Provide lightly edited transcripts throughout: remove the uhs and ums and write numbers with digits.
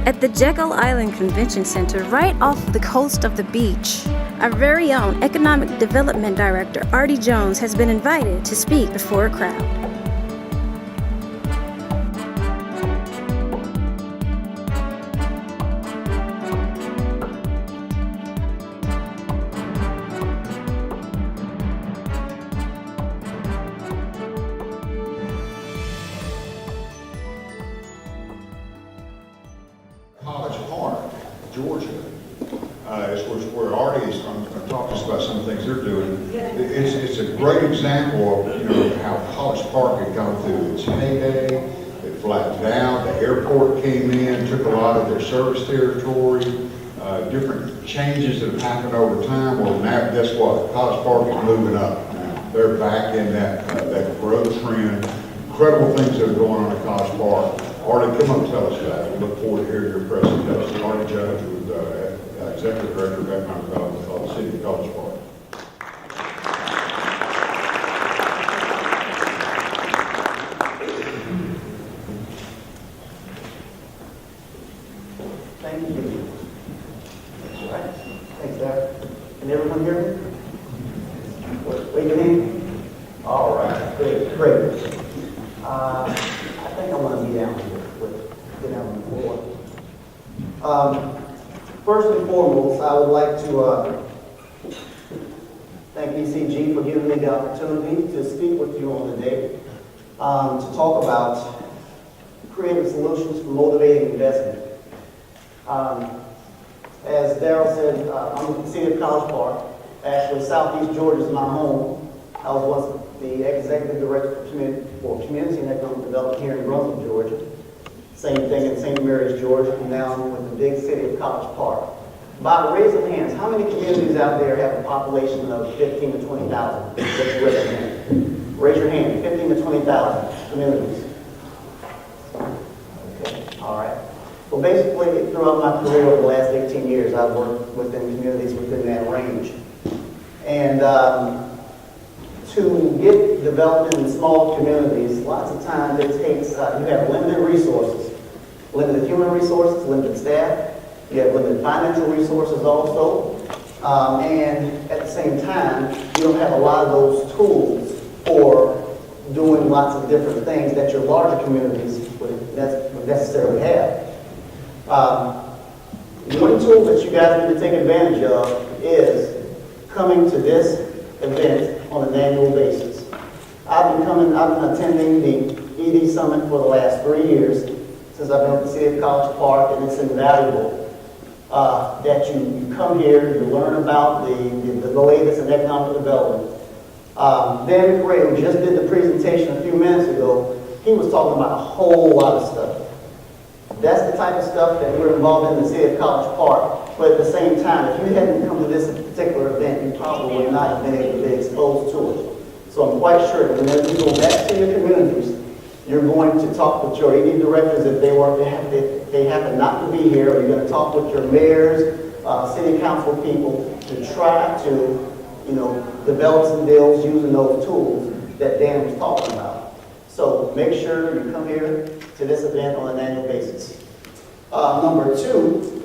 at the Jekyll Island Convention Center right off the coast of the beach. Our very own Economic Development Director Artie Jones has been invited to speak before a crowd. College Park, Georgia, is where Artie is going to talk to us about some of the things they're doing. It's a great example of how College Park had gone through its heyday. It flattened out. The airport came in, took a lot of their service territory. Different changes that have happened over time. Well, now guess what? College Park is moving up now. They're back in that growth trend. Incredible things that are going on at College Park. Artie, come up and tell us that. We look forward to hearing your presentation. Artie Jones, who is Executive Director of Economic Development of the City of College Park. Thank you. That's right. Thanks, Derek. Can everyone hear me? Wait your hand. All right. Great. I think I want to be down here get down on the floor. First and foremost, I would like to thank ECG for giving me the opportunity to speak with you on the day to talk about creative solutions for motivating investment. As Darryl said, I'm in the city of College Park. Actually, Southeast Georgia is my home. I was once the Executive Director for Community and Economic Development here in Brunswick, Georgia. Same thing in St. Mary's, Georgia, and now I'm with the big city of College Park. By raise of hands, how many communities out there have a population of 15 to 20,000? Just raise your hand. Raise your hand. 15 to 20,000 communities. Okay, all right. Well, basically, throughout my career over the last 18 years, I've worked within communities within that range. And to get development in small communities, lots of times it takes, you have limited resources, limited human resources, limited staff, you have limited financial resources also, and at the same time, you don't have a lot of those tools for doing lots of different things that your larger communities would necessarily have. One tool that you guys need to take advantage of is coming to this event on an annual basis. I've been attending the ED Summit for the last 3 years since I've been at the City of College Park, and it's invaluable that you come here, you learn about the latest in economic development. Dan McRae, who just did the presentation a few minutes ago, he was talking about a whole lot of stuff. That's the type of stuff that we're involved in the City of College Park. But at the same time, if you hadn't come to this particular event, you probably would not have been able to be exposed to it. So I'm quite sure that whenever you go back to your communities, you're going to talk with your ED directors if they happen not to be here, or you're going to talk with your mayors, city council people to try to, develop some deals using those tools that Dan was talking about. So make sure you come here to this event on an annual basis. Number two,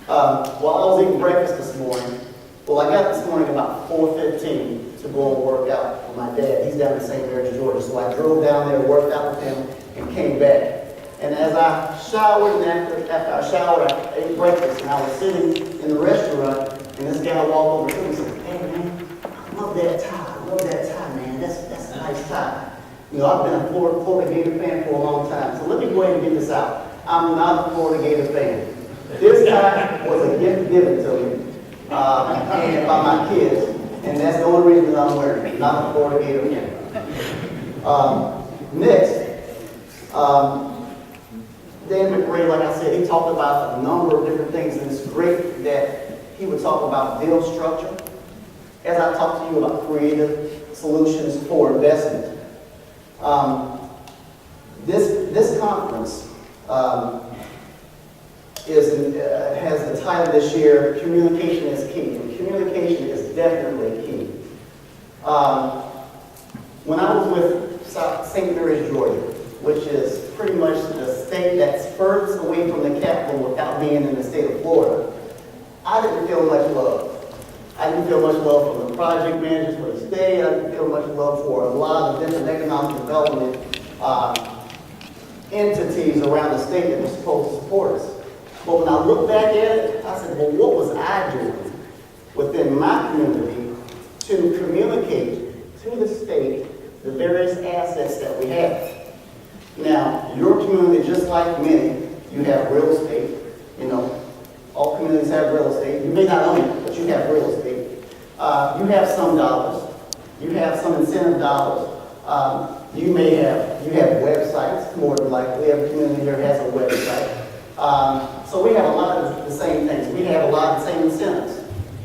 while I was eating breakfast this morning, I got this morning about 4:15 to go and work out with my dad. He's down in St. Mary's, Georgia, so I drove down there, worked out with him, and came back. And as I showered, and after I showered, I ate breakfast, and I was sitting in the restaurant, and this guy walked over to me and said, "Hey man, I love that tie, man. That's a nice tie." I've been a Florida Gator fan for a long time, so let me go ahead and get this out. I'm not a Florida Gator fan. This tie was a gift given to me and by my kids, and that's the only reason that I'm wearing it, not a Florida Gator fan. Next, Dan McRae, like I said, he talked about a number of different things, and it's great that he would talk about deal structure. As I talked to you about creative solutions for investment, this conference has the title this year, Communication is Key, and communication is definitely key. When I was with St. Mary's, Georgia, which is pretty much the state that's furthest away from the capital without didn't feel much love. I didn't feel much love from the project managers for the state. I didn't feel much love for a lot of different economic development entities around the state that were supposed to support us. But when I look back at it, I said, well, what was I doing within my community to communicate to the state the various assets that we have? Now, your community, just like many, you have real estate. You know, all communities have real estate. You may not own it, but you have real estate. You have some dollars. You have some incentive dollars. You have websites, more than likely. Every community here has a website. So we have a lot of the same things. We have a lot of the same incentives.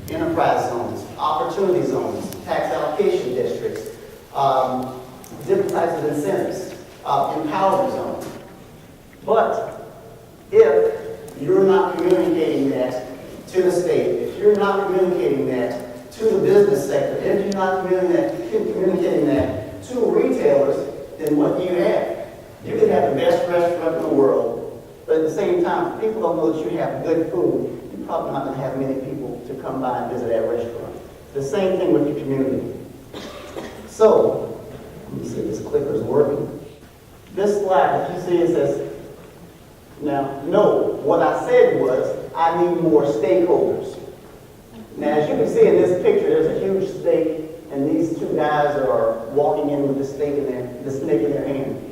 Enterprise zones, opportunity zones, tax allocation districts, different types of incentives, empowerment zones. But if you're not communicating that to the state, if you're not communicating that to the business sector, if you're not communicating that to retailers, then what do you have? You could have the best restaurant in the world, but at the same time, if people don't know that you have good food, you're probably not going to have many people to come by and visit that restaurant. The same thing with your community. So, let me see if this clicker is working. This slide, if you see, it says, now, no, what I said was, I need more stakeholders. Now, as you can see in this picture, there's a huge stake, and these two guys are walking in with the snake in their hand.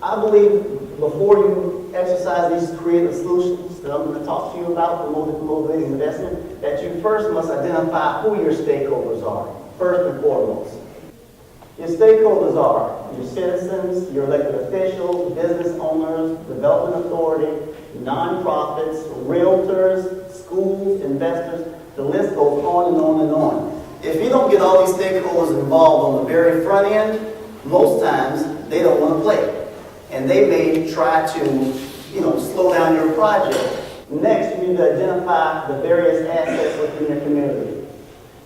I believe before you exercise these creative solutions that I'm going to talk to you about for motivating investment, that you first must identify who your stakeholders are, first and foremost. Your stakeholders are your citizens, your elected officials, business owners, development authority, nonprofits, realtors, schools, investors. The list goes on and on and on. If you don't get all these stakeholders involved on the very front end, most times they don't want to play. And they may try to, slow down your project. Next, you need to identify the various assets within your community.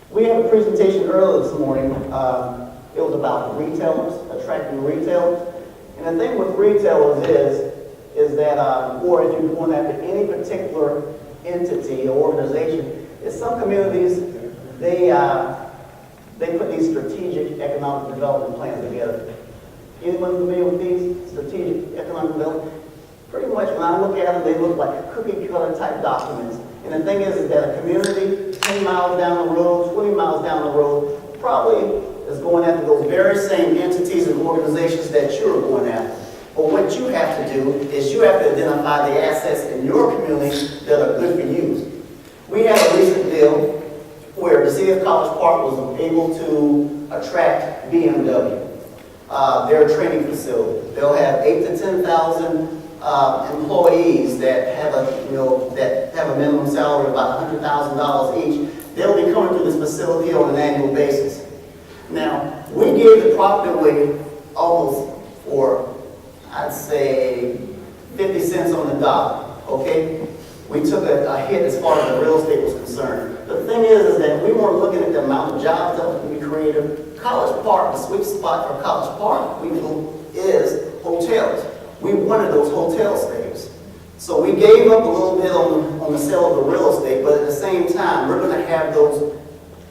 We had a presentation earlier this morning. It was about retailers, attracting retailers. And the thing with retailers is that, or if you're going after any particular entity or organization, is some communities, they put these strategic economic development plans together. Anyone familiar with these strategic economic development? Pretty much when I look at them, they look like cookie cutter type documents. And the thing is that a community 10 miles down the road, 20 miles down the road, probably is going after those very same entities and organizations that you're going after. But what you have to do is you have to identify the assets in your community that are good for you. We had a recent deal where the city of College Park was able to attract BMW. Their training facility. They'll have 8,000 to 10,000 employees that have a minimum salary of about $100,000 each. They'll be coming to this facility on an annual basis. Now, we gave the property away almost for, I'd say, 50 cents on the dollar, okay? We took a hit as far as the real estate was concerned. The thing is that we weren't looking at the amount of jobs that would be created. College Park, the sweet spot for College Park, we know, is hotels. We wanted those hotel stays. So we gave up a little bit on the sale of the real estate, but at the same time, we're going to have those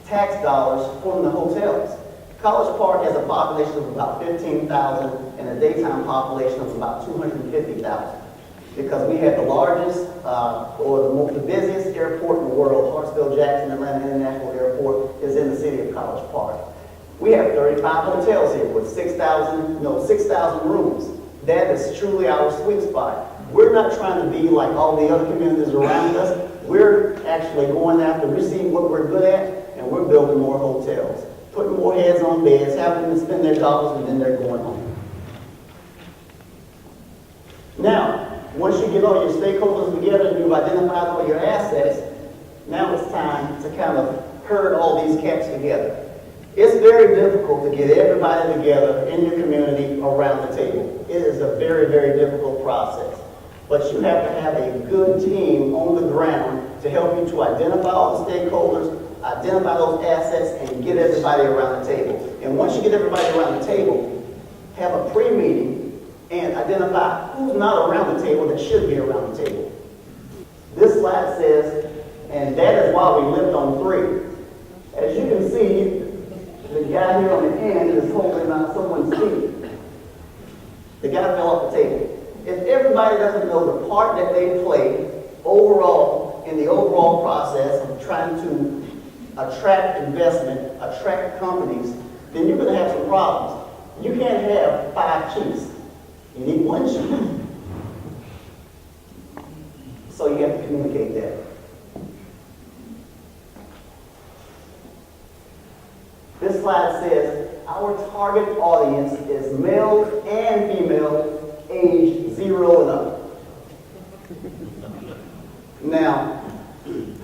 tax dollars from the hotels. College Park has a population of about 15,000 and a daytime population of about 250,000. Because we have the largest or the busiest airport in the world, Hartsfield-Jackson Atlanta International Airport, is in the city of College Park. We have 35 hotels here with 6,000 rooms. That is truly our sweet spot. We're not trying to be like all the other communities around us. We're actually going after, we see what we're good at, and we're building more hotels, putting more heads on beds, having them spend their dollars, and then they're going home. Now, once you get all your stakeholders together and you've identified all your assets, now it's time to kind of herd all these cats together. It's very difficult to get everybody together in your community around the table. It is a very, very difficult process. But you have to have a good team on the ground to help you to identify all the stakeholders, identify those assets, and get everybody around the table. And once you get everybody around the table, have a pre-meeting and identify who's not around the table that should be around the table. This slide says And that is why we lived on 3. As you can see, the guy here on the end is holding on someone's seat. The guy fell off the table. If everybody doesn't know the part that they play overall in the overall process of trying to attract investment, attract companies, then you're going to have some problems. You can't have 5 chiefs. You need 1 chief. So you have to communicate that. This slide says our target audience is male and female, age 0 and up. Now,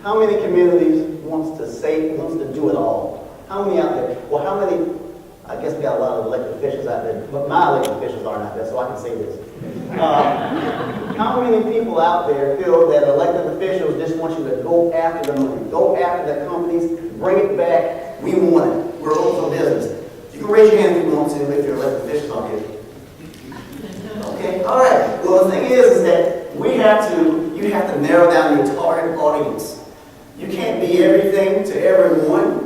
how many communities wants to do it all? How many out there? Well, how many? I guess we got a lot of elected officials out there, but my elected officials aren't out there, so I can say this. How many people out there feel that elected officials just want you to go after the money, go after the companies, bring it back, we want it, we're open for business? You can raise your hand if you want to, if you're elected officials out here. Okay, all right. Well, the thing is that you have to narrow down your target audience. You can't be everything to everyone.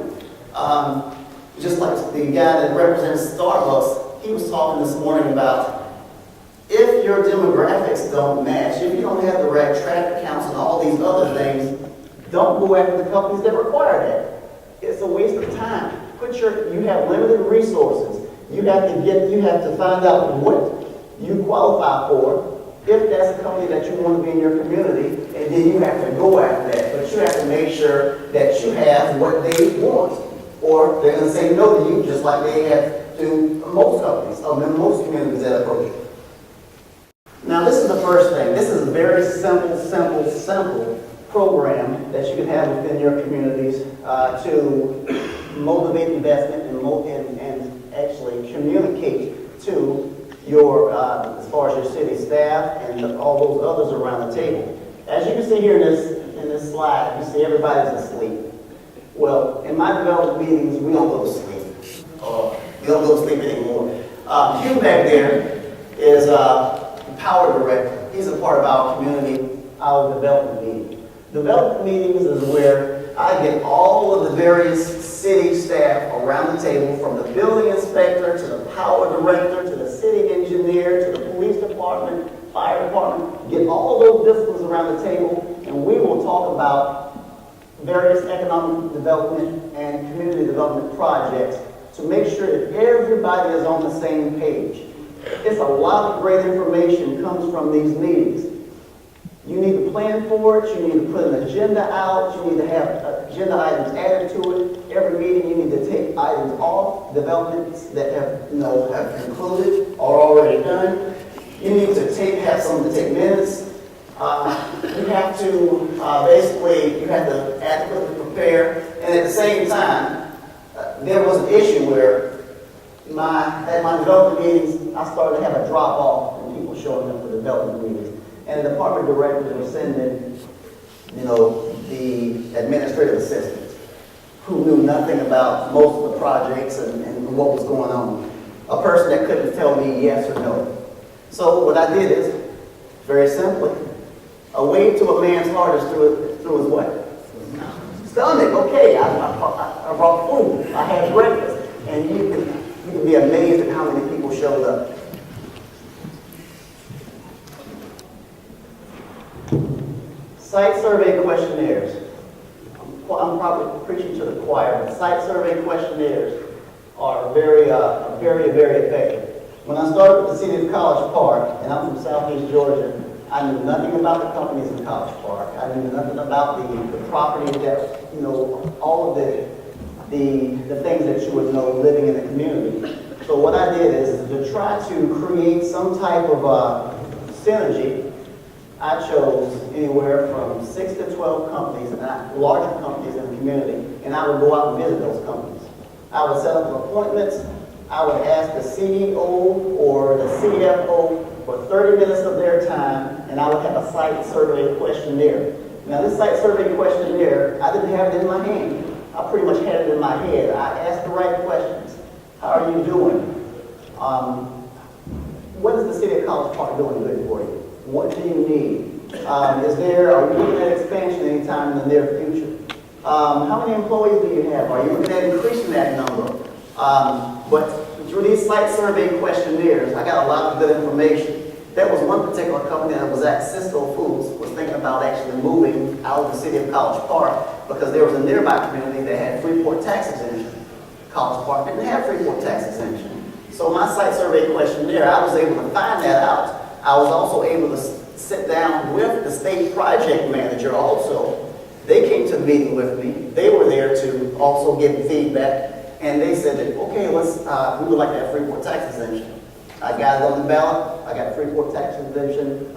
Just like the guy that represents Starbucks, he was talking this morning about if your demographics don't match, if you don't have the right traffic counts and all these other things, don't go after the companies that require that. It's a waste of time. You have limited resources. You have to find out what you qualify for, if that's a company that you want to be in your community, and then you have to go after that. But you have to make sure that you have what they want, or they're going to say no to you, just like they have to most companies, or most communities that approach you. Now, this is the first thing. This is a very simple program that you can have within your communities to motivate investment and actually communicate to your, as far as your city staff and all those others around the table. As you can see here in this slide, you see everybody's asleep. Well, in my development meetings, we don't go to sleep. We don't go to sleep anymore. Hugh back there is Power Director. He's a part of our community, our development meeting. Development meetings is where I get all of the various city staff around the table, from the building inspector to the power director to the city engineer to the police department, fire department, get all those disciplines around the table, and we will talk about various economic development and community development projects to make sure that everybody is on the same page. It's a lot of great information comes from these meetings. You need to plan for it, you need to put an agenda out, you need to have agenda items added to it. Every meeting you need to take items off, developments that have concluded or already done. You need to have someone to take minutes. You have to you have to adequately prepare. And at the same time, there was an issue where at my development meetings, I started to have a drop off in people showing up for development meetings. And the department directors were sending, the administrative assistants who knew nothing about most of the projects and what was going on. A person that couldn't tell me yes or no. So what I did is, very simply, a way to a man's heart is through his what? Stomach. Okay, I brought food. I had breakfast. And you can be amazed at how many people showed up. Site survey questionnaires. I'm probably preaching to the choir, but site survey questionnaires are very effective. When I started with the city of College Park, and I'm from Southeast Georgia, I knew nothing about the companies in College Park. I knew nothing about the property that, all of the things that you would know living in the community. So what I did is to try to create some type of synergy. I chose anywhere from 6 to 12 companies, larger companies in the community, and I would go out and visit those companies. I would set up appointments. I would ask the CEO or the CFO for 30 minutes of their time, and I would have a site survey questionnaire. Now, this site survey questionnaire, I didn't have it in my hand. I pretty much had it in my head. I asked the right questions. How are you doing? What is the city of College Park doing good for you? What do you need? Are you looking at expansion anytime in the near future? How many employees do you have? Are you looking at increasing that number? But through these site survey questionnaires, I got a lot of good information. There was one particular company that was at Cisco Foods was thinking about actually moving out of the city of College Park because there was a nearby community that had Freeport tax exemption. College Park didn't have Freeport tax exemption. So my site survey questionnaire, I was able to find that out. I was also able to sit down with the state project manager also. They came to the meeting with me. They were there to also give feedback. And they said that, okay, we would like to have Freeport tax exemption. I got it on the ballot. I got Freeport tax exemption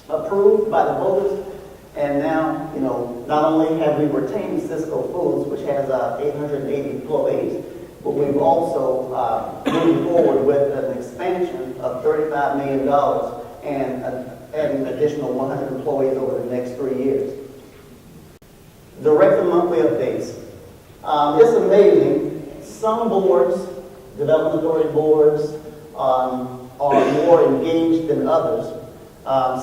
approved by the voters. And now, not only have we retained Cisco Foods, which has 880 employees, but we've also moved forward with an expansion of $35 million and adding an additional 100 employees over the next 3 years. Director monthly updates. It's amazing. Some boards, development authority boards, are more engaged than others.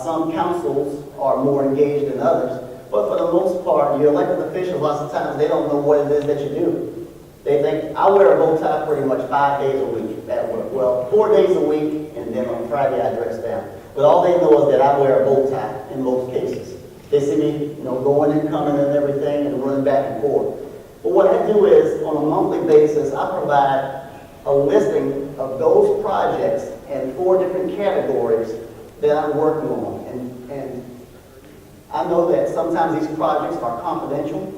Some councils are more engaged than others. But for the most part, your elected officials, lots of times, they don't know what it is that you do. They think, I wear a bow tie pretty much 5 days a week at work. Well, 4 days a week, and then on Friday I dress down. But all they know is that I wear a bow tie in most cases. They see me, going and coming and everything and running back and forth. But what I do is, on a monthly basis, I provide a listing of those projects in 4 different categories that I'm working on. And I know that sometimes these projects are confidential.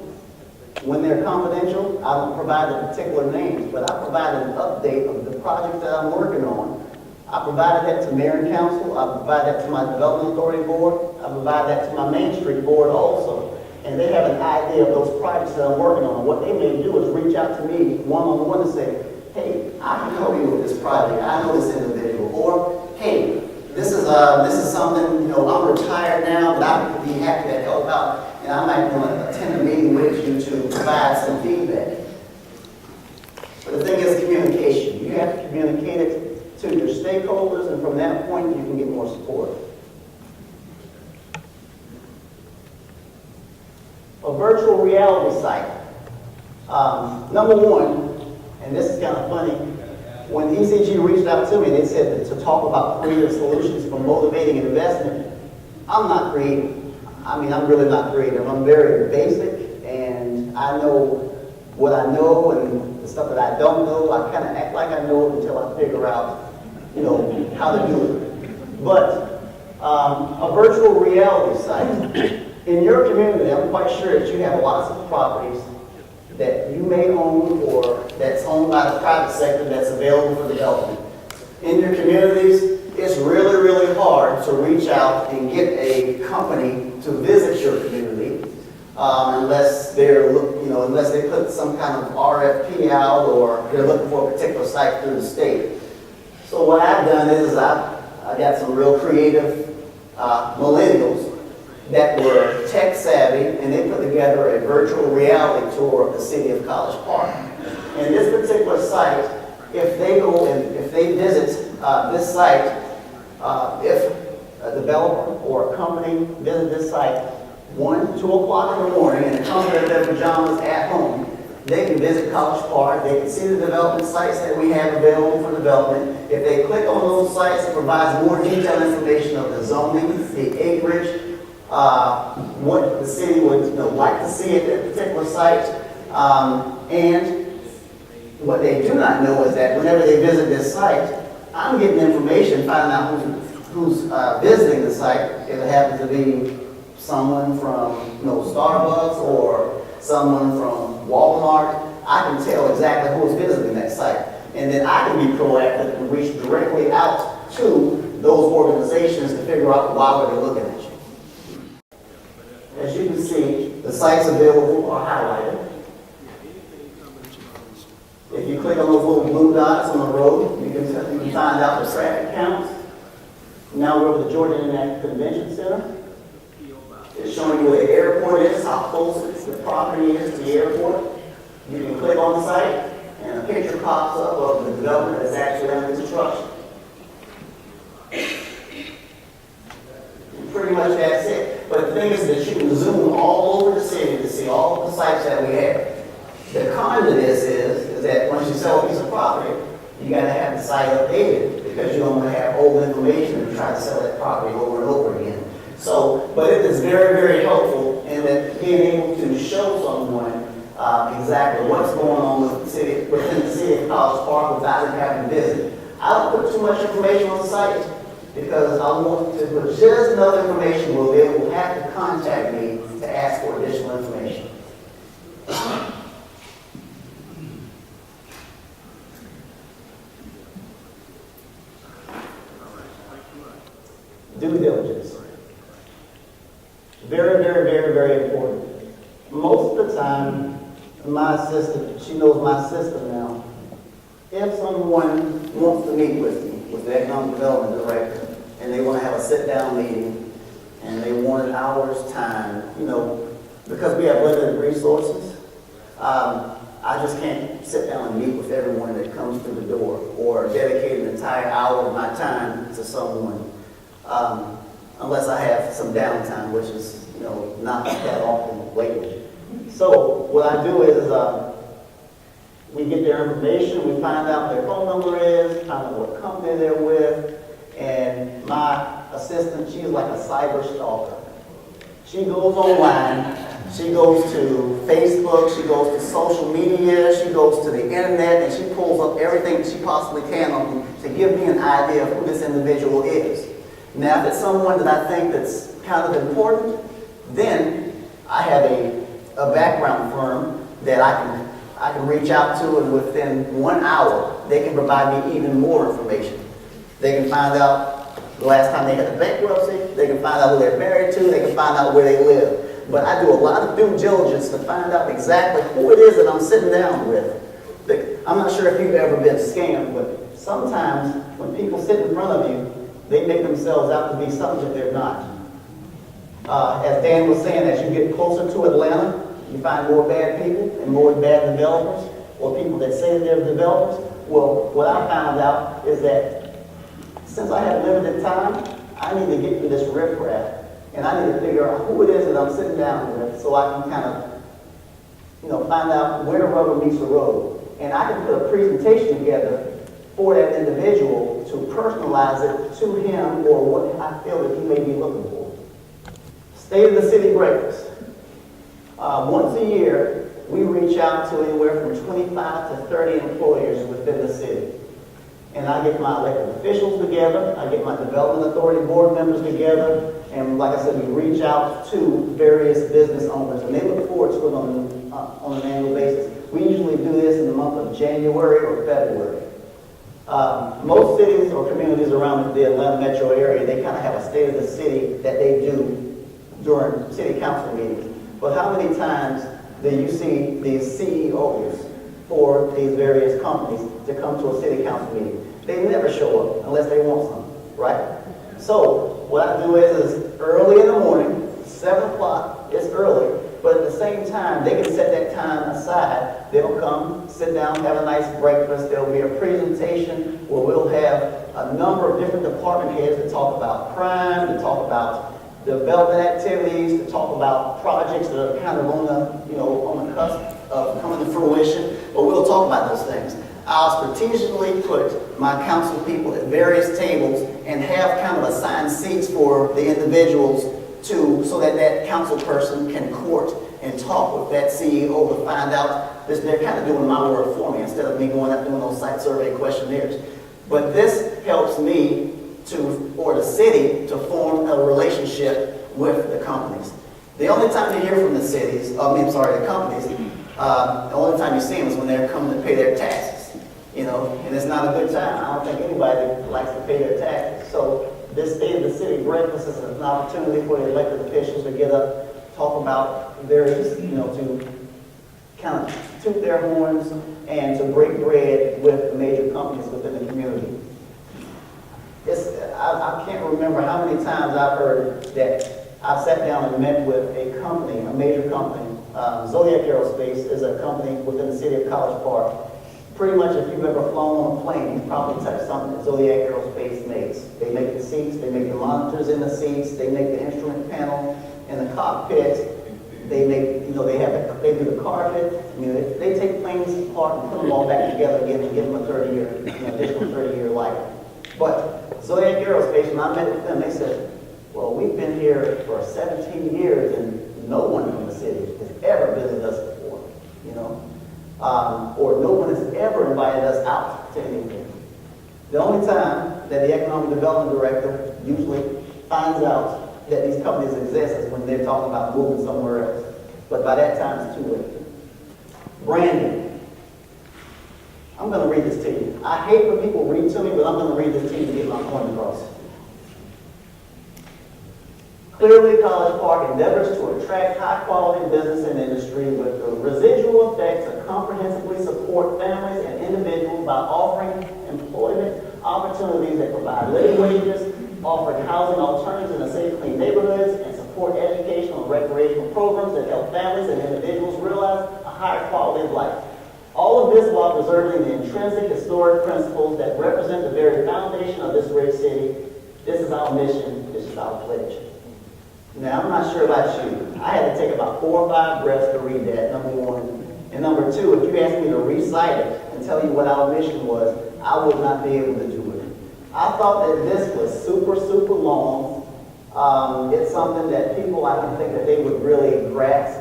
When they're confidential, I don't provide the particular names, but I provide an update of the projects that I'm working on. I provided that to Mayor and Council. I provide that to my Development Authority Board. I provide that to my Main Street Board also. And they have an idea of those projects that I'm working on. What they may do is reach out to me one-on-one and say, hey, I can help you with this project. I know this individual. Or, hey, this is something, I'm retired now, but I would be happy to help out. And I might want to attend a meeting with you to provide some feedback. But the thing is communication. You have to communicate it to your stakeholders, and from that point, you can get more support. A virtual reality site. Number one, and this is kind of funny, when ECG reached out to me, they said to talk about creative solutions for motivating investment. I'm not creative. I'm really not creative. I'm very basic, and I know what I know, and the stuff that I don't know, I kind of act like I know it until I figure out, how to do it. But a virtual reality site. In your community, I'm quite sure that you have lots of properties that you may own or that's owned by the private sector that's available for development. In your communities, it's really, really hard to reach out and get a company to visit your community unless unless they put some kind of RFP out or they're looking for a particular site through the state. So what I've done is I got some real creative millennials that were tech savvy, and they put together a virtual reality tour of the city of College Park. And this particular site, if they visit this site, if a developer or a company visit this site 1, 2 o'clock in the morning and come in their pajamas at home, they can visit College Park. They can see the development sites that we have available for development. If they click on those sites, it provides more detailed information of the zoning, the acreage, what the city would like to see at that particular site. And what they do not know is that whenever they visit this site, I'm getting information, finding out who's visiting the site. If it happens to be someone from Starbucks or someone from Walmart, I can tell exactly who's visiting that site. And then I can be proactive and reach directly out to those organizations to figure out why they're looking at you. As you can see, the sites available are highlighted. If you click on those little blue dots on the road, you can find out the traffic counts. Now we're over the Georgia International Convention Center. It's showing you where the airport is, how close the property is to the airport. You can click on the site, and a picture pops up of the development that's actually under construction. You pretty pretty much that's it. But the thing is that you can zoom all over the city to see all of the sites that we have. The con to this is that once you sell a piece of property, you gotta have the site updated because you don't want to have old information and try to sell that property over and over again. So, but it is very, very helpful in that being able to show someone exactly what's going on with the city, within the city of College Park without them having to visit. I don't put too much information on the site because I want to put just enough information where they will have to contact me to ask for additional information. Due diligence. Very, very, very, very important. Most of the time, my assistant, she knows my system now. If someone wants to meet with me, with the economic development director, and they want to have a sit-down meeting, and they want an hour's time, you know, because we have limited resources, I just can't sit down and meet with everyone that comes through the door, or dedicate an entire hour of my time to someone. Unless I have some downtime, which is, you know, not that often lately. So what I do is we get their information, we find out their phone number is, find out what company they're with, and my assistant, she's like a cyber stalker. She goes online, she goes to Facebook, she goes to social media, she goes to the internet, and she pulls up everything she possibly can on me to give me an idea of who this individual is. Now, if it's someone that I think that's kind of important, then I have a background firm that I can reach out to, and within 1 hour, they can provide me even more information. They can find out the last time they had a bankruptcy, they can find out who they're married to, they can find out where they live. But I do a lot of due diligence to find out exactly who it is that I'm sitting down with. I'm not sure if you've ever been scammed, but sometimes when people sit in front of you, they make themselves out to be something that they're not. As Dan was saying, as you get closer to Atlanta, you find more bad people and more bad developers, or people that say they're developers. Well, what I found out is that since I have limited time, I need to get through this riffraff, and I need to figure out who it is that I'm sitting down with, so I can kind of, you know, find out where the rubber meets the road. And I can put a presentation together for that individual to personalize it to him or what I feel that he may be looking for. State of the City breakfast. Once a year, we reach out to anywhere from 25 to 30 employers within the city. And I get my elected officials together, I get my Development Authority board members together, and like I said, we reach out to various business owners, and they look forward to it on an annual basis. We usually do this in the month of January or February. Most cities or communities around the Atlanta metro area, they kind of have a state of the city that they do during city council meetings. But how many times do you see these CEOs for these various companies to come to a city council meeting? They never show up unless they want something, right? So what I do is early in the morning, 7 o'clock, it's early, but at the same time, they can set that time aside. They'll come, sit down, have a nice breakfast. There'll be a presentation where we'll have a number of different department heads to talk about crime, to talk about development activities, to talk about projects that are kind of on the, you know, on the cusp of coming to fruition. But we'll talk about those things. I'll strategically put my council people at various tables and have kind of assigned seats for the individuals so that that council person can court and talk with that CEO to find out this. They're kind of doing my work for me instead of me going out doing those site survey questionnaires. But this helps me or the city to form a relationship with the companies. The only time you hear from the the companies, the only time you see them is when they're coming to pay their taxes, you know, and it's not a good time. I don't think anybody likes to pay their taxes. So this State of the City breakfast is an opportunity for the elected officials to get up, talk about various, you know, to kind of toot their horns and to break bread with the major companies within the community. I can't remember how many times I've heard that I've sat down and met with a company, a major company. Zodiac Aerospace is a company within the city of College Park. Pretty much if you've ever flown on a plane, you've probably touched something that Zodiac Aerospace makes. They make the seats, they make the monitors in the seats, they make the instrument panel in the cockpit. They make, you know, they do the carpet. I mean, they take planes apart and put them all back together again and give them a 30-year, additional 30-year life. But Zodiac Aerospace, when I met with them, they said, well, we've been here for 17 years and no one from the city has ever visited us before, you know, or no one has ever invited us out to anything. The only time that the Economic Development Director usually finds out that these companies exist is when they're talking about moving somewhere else. But by that time, it's too late. Branding. I'm going to read this to you. I hate when people read to me, but I'm going to read this to you to get my point across. Clearly, College Park endeavors to attract high-quality business and industry with the residual effect to comprehensively support families and individuals by offering employment opportunities that provide living wages, offering housing alternatives in the safe, clean neighborhoods, and support educational and recreational programs that help families and individuals realize a higher quality of life. All of this while preserving the intrinsic historic principles that represent the very foundation of this great city. This is our mission. This is our pledge. Now, I'm not sure about you. I had to take about 4 or 5 breaths to read that, number one. And number two, if you asked me to recite it and tell you what our mission was, I would not be able to do it. I thought that this was super, super long. It's something that people, I don't think that they would really grasp.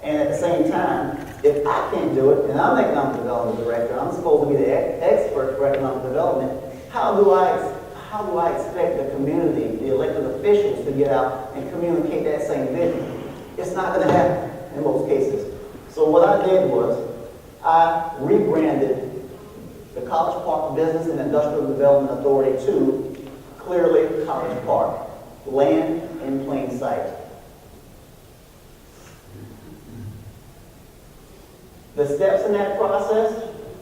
And at the same time, if I can't do it, and I'm the Economic Development Director, I'm supposed to be the expert for economic development, how do I expect the community, the elected officials, to get out and communicate that same vision? It's not going to happen in most cases. So what I did was I rebranded the College Park Business and Industrial Development Authority to clearly College Park, land in plain sight. The steps in that process,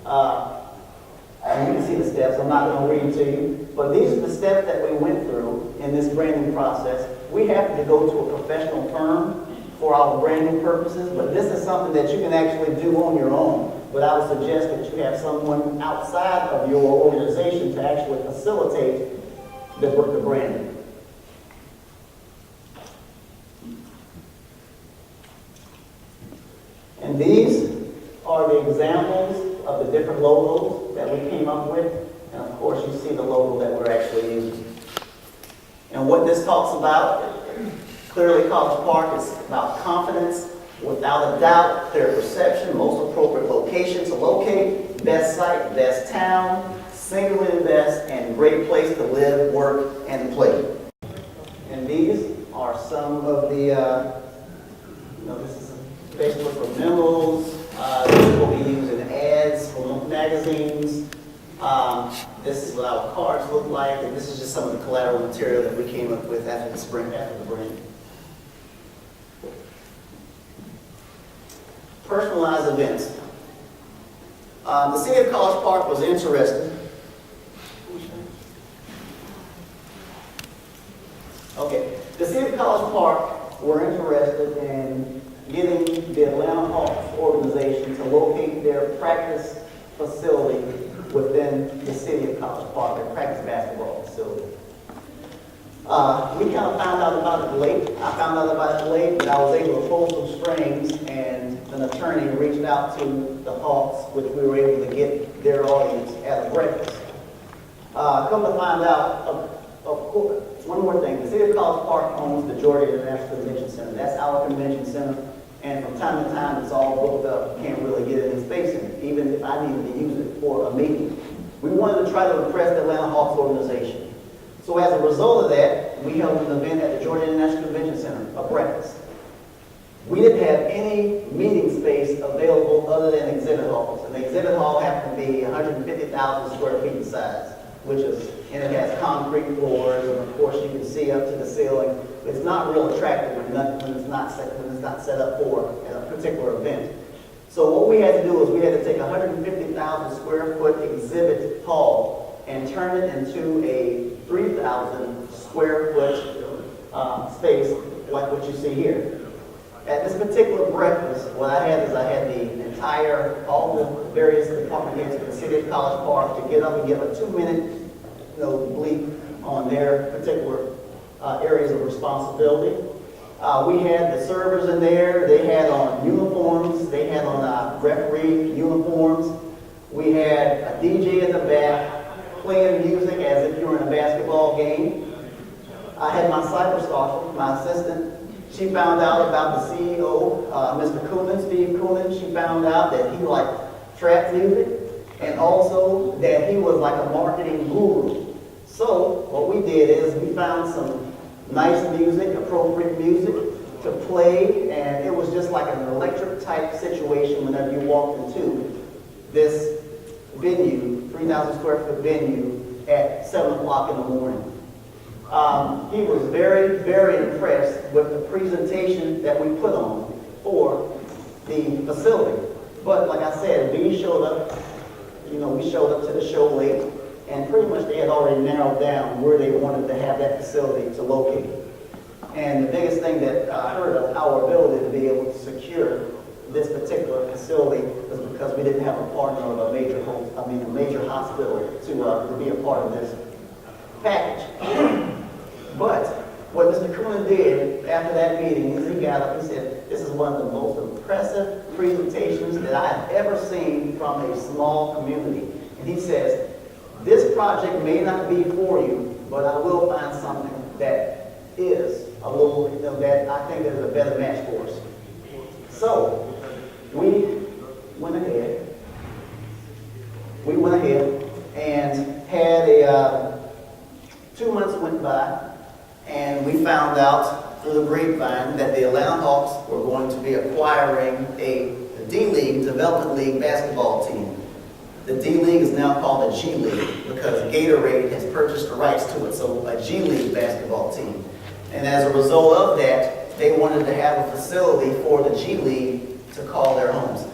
you can see the steps, I'm not going to read to you, but these are the steps that we went through in this branding process. We happened to go to a professional firm for our branding purposes, but this is something that you can actually do on your own. But I would suggest that you have someone outside of your organization to actually facilitate the branding. And these are the examples of the different logos that we came up with. And of course, you see the logo that we're actually using. And what this talks about, clearly College Park is about confidence, without a doubt, clear perception, most appropriate location to locate, best site, best town, singularly best, and great place to live, work, and play. And these are some of the, this is basically for memos. This is what we use in ads for magazines. This is what our cards look like, and this is just some of the collateral material that we came up with after the brand. Personalized events. The City of College Park was interested. Okay, the City of College Park were interested in getting the Atlanta Hawks organization to locate their practice facility within the City of College Park, their practice basketball facility. We kind of found out about it late. I found out about it late, but I was able to pull some strings, and an attorney reached out to the Hawks, which we were able to get their audience at a breakfast. Come to find out, of course, one more thing. The City of College Park owns the Georgia International Convention Center. That's our convention center, and from time to time, it's all booked up. You can't really get any space in it, even if I needed to use it for a meeting. We wanted to try to impress the Atlanta Hawks organization. So as a result of that, we held an event at the Georgia International Convention Center, a breakfast. We didn't have any meeting space available other than exhibit halls. And the exhibit hall happened to be 150,000 square feet in size, and it has concrete floors, and of course you can see up to the ceiling. It's not real attractive when it's not set up for a particular event. So what we had to do was we had to take a 150,000 square foot exhibit hall and turn it into a 3,000 square foot space like what you see here. At this particular breakfast, what I had is I had the all the various department heads of the city of College Park to get up and give a 2-minute, bleep on their particular areas of responsibility. We had the servers in there. They had on uniforms. They had on referee uniforms. We had a DJ in the back playing music as if you were in a basketball game. I had my cyberstalker, my assistant. She found out about the CEO, Mr. Coonan, Steve Coonan. She found out that he liked trap music and also that he was like a marketing guru. So what we did is we found some nice music, appropriate music to play, and it was just like an electric type situation whenever you walked into this venue, 3,000 square foot venue at 7 o'clock in the morning. He was very, very impressed with the presentation that we put on for the facility. But like I said, we showed up to the show late, and pretty much they had already narrowed down where they wanted to have that facility to locate. And the biggest thing that hurt our ability to be able to secure this particular facility was because we didn't have a partner of a major hospital to be a part of this package. But what Mr. Coonan did after that meeting is he got up and said, "This is one of the most impressive presentations that I have ever seen from a small community." And he says, "This project may not be for you, but I will find something that is a little, that I think is a better match for us." So we went ahead and had 2 months went by, and we found out through the grapevine that the Atlanta Hawks were going to be acquiring a D-League, Development League basketball team. The D-League is now called a G-League because Gatorade has purchased the rights to it, so a G-League basketball team. And as a result of that, they wanted to have a facility for the G-League to call their homes.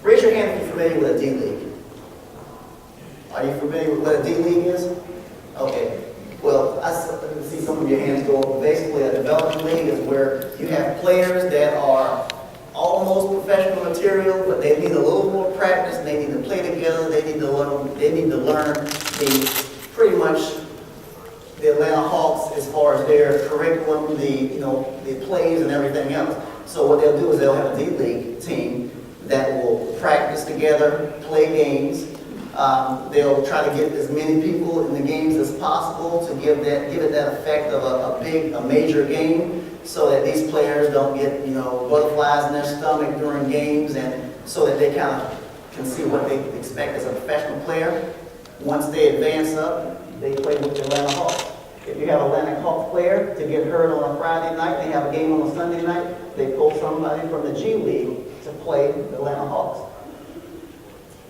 Raise your hand if you're familiar with a D-League. Are you familiar with what a D-League is? Okay. Well, I see some of your hands go up. Basically, a development league is where you have players that are almost professional material, but they need a little more practice. They need to play together. They need to learn pretty much the Atlanta Hawks as far as their curriculum, the plays and everything else. So what they'll do is they'll have a D-League team that will practice together, play games. They'll try to get as many people in the games as possible to give it that effect of a major game, so that these players don't get butterflies in their stomach during games, and so that they kind of can see what they expect as a professional player. Once they advance up, they play with the Atlanta Hawks. If you have an Atlanta Hawks player to get hurt on a Friday night, they have a game on a Sunday night, they pull somebody from the G League to play the Atlanta Hawks.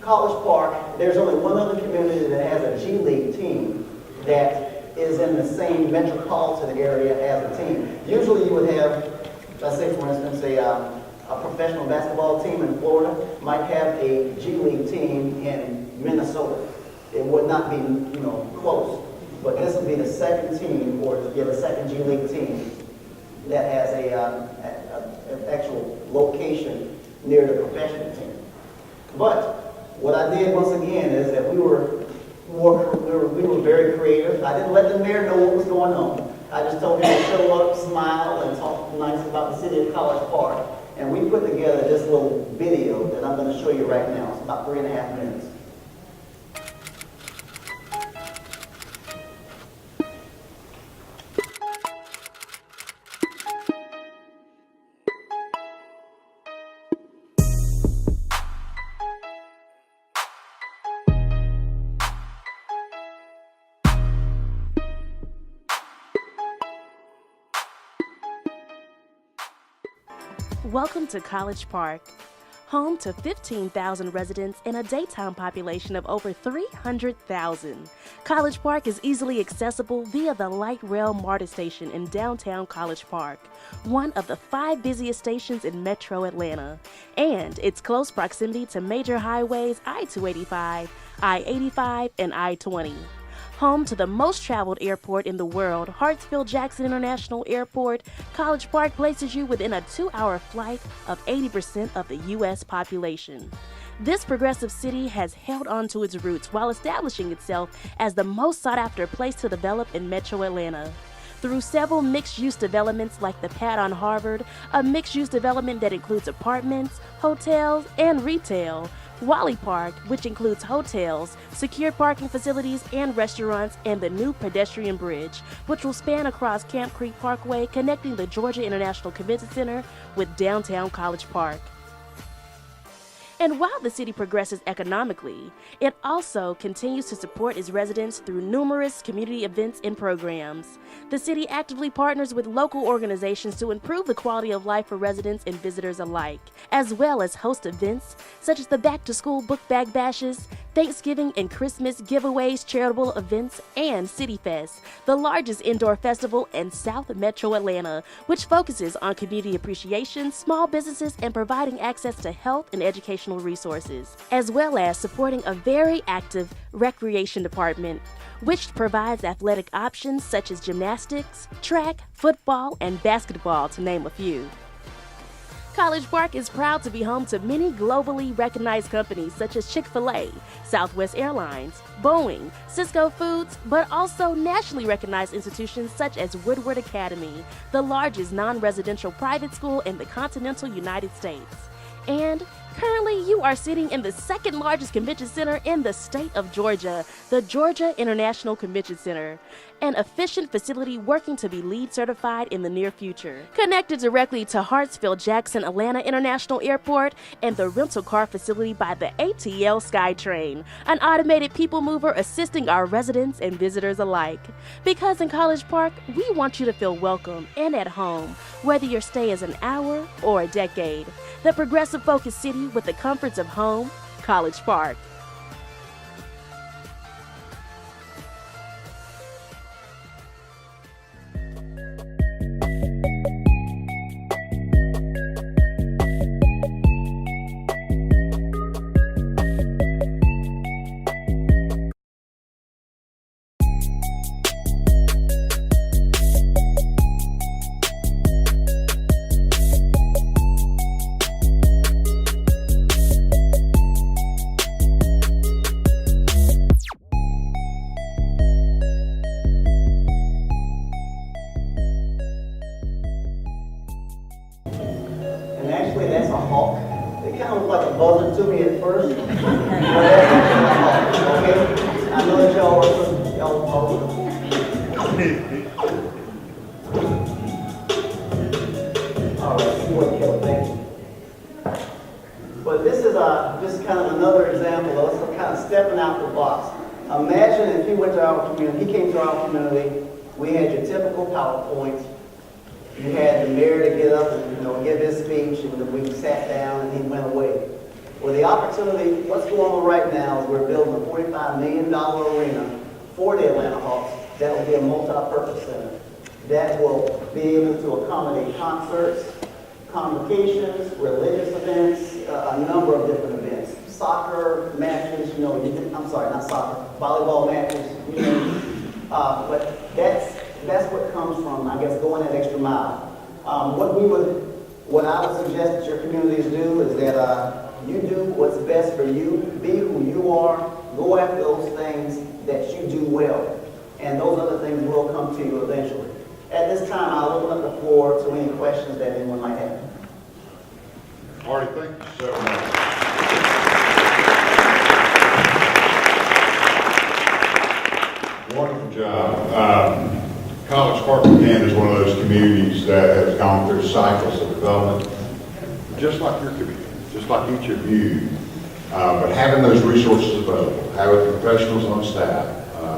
College Park, there's only one other community that has a G League team that is in the same metropolitan area as a team. Usually you would have, let's say for instance, a professional basketball team in Florida might have a G League team in Minnesota. It would not be, close, but this would be the second team, or the second G League team that has an actual location near the professional team. But what I did once again is that we were very creative. I didn't let the mayor know what was going on. I just told him to show up, smile, and talk nice about the city of College Park. And we put together this little video that I'm going to show you right now. It's about 3.5 minutes. Welcome to College Park, home to 15,000 residents and a daytime population of over 300,000. College Park is easily accessible via the light rail MARTA station in downtown College Park, one of the 5 busiest stations in Metro Atlanta, and its close proximity to major highways I-285, I-85, and I-20. Home to the most traveled airport in the world, Hartsfield-Jackson International Airport, College Park places you within a 2-hour flight of 80% of the U.S. population. This progressive city has held on to its roots while establishing itself as the most sought-after place to develop in Metro Atlanta. Through several mixed-use developments like the Pad on Harvard, a mixed-use development that includes apartments, hotels, and retail, Wally Park, which includes hotels, secure parking facilities and restaurants, and the new pedestrian bridge, which will span across Camp Creek Parkway, connecting the Georgia International Convention Center with downtown College Park. And while the city progresses economically, it also continues to support its residents through numerous community events and programs. The city actively partners with local organizations to improve the quality of life for residents and visitors alike, as well as host events such as the back-to-school book bag bashes, Thanksgiving and Christmas giveaways, charitable events, and City Fest, the largest indoor festival in South Metro Atlanta, which focuses on community appreciation, small businesses, and providing access to health and educational resources, as well as supporting a very active recreation department, which provides athletic options such as gymnastics, track, football, and basketball, to name a few. College Park is proud to be home to many globally recognized companies such as Chick-fil-A, Southwest Airlines, Boeing, Cisco Foods, but also nationally recognized institutions such as Woodward Academy, the largest non-residential private school in the continental United States. And currently, you are sitting in the second largest convention center in the state of Georgia, the Georgia International Convention Center, an efficient facility working to be LEED certified in the near future. Connected directly to Hartsfield-Jackson Atlanta International Airport and the rental car facility by the ATL SkyTrain, an automated people mover assisting our residents and visitors alike. Because in College Park, we want you to feel welcome and at home, whether your stay is an hour or a decade. The progressive focused city with the comforts of home, College Park. And actually, that's a hawk. It kind of looked like a buzzard to me at first. But that's a hawk, okay? I know that y'all pose. All right, good kill, thank you. But this is just kind of another example of us kind of stepping out the box. Imagine if he went to our community, he came to our community, we had your typical PowerPoint. You had the mayor to get up and give his speech, and then we sat down and he went away. Well, the opportunity, what's going on right now is we're building a $45 million arena for the Atlanta Hawks. That will be a multi-purpose center that will be able to accommodate concerts, convocations, religious events, a number of different events. Soccer matches, I'm sorry, not soccer, volleyball matches, but that's what comes from, I guess, going that extra mile. What I would suggest that your communities do is that you do what's best for you, be who you are, go after those things that you do well, and those other things will come to you eventually. At this time, I'll open up the floor to any questions that anyone might have. Artie, thank you so much. Wonderful job. College Park, again, is one of those communities that has gone through cycles of development, just like your community, just like each of you. But having those resources available, having professionals on staff,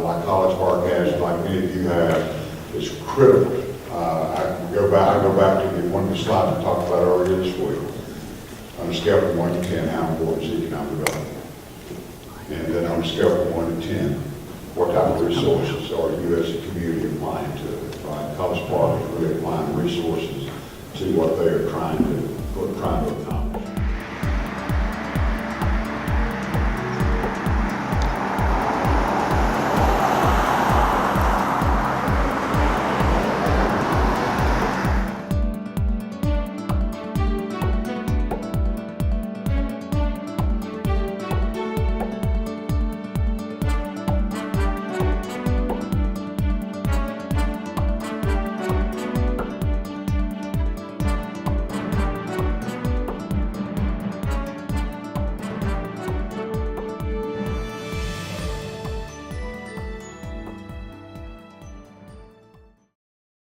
like College Park has, like many of you have, is critical. I go back to one of the slides I talked about earlier this week. On a scale from 1 to 10, how important is economic development? And then on a scale from 1 to 10, what type of resources are you as a community applying to it? Right? College Park is really applying resources to what they are trying to accomplish.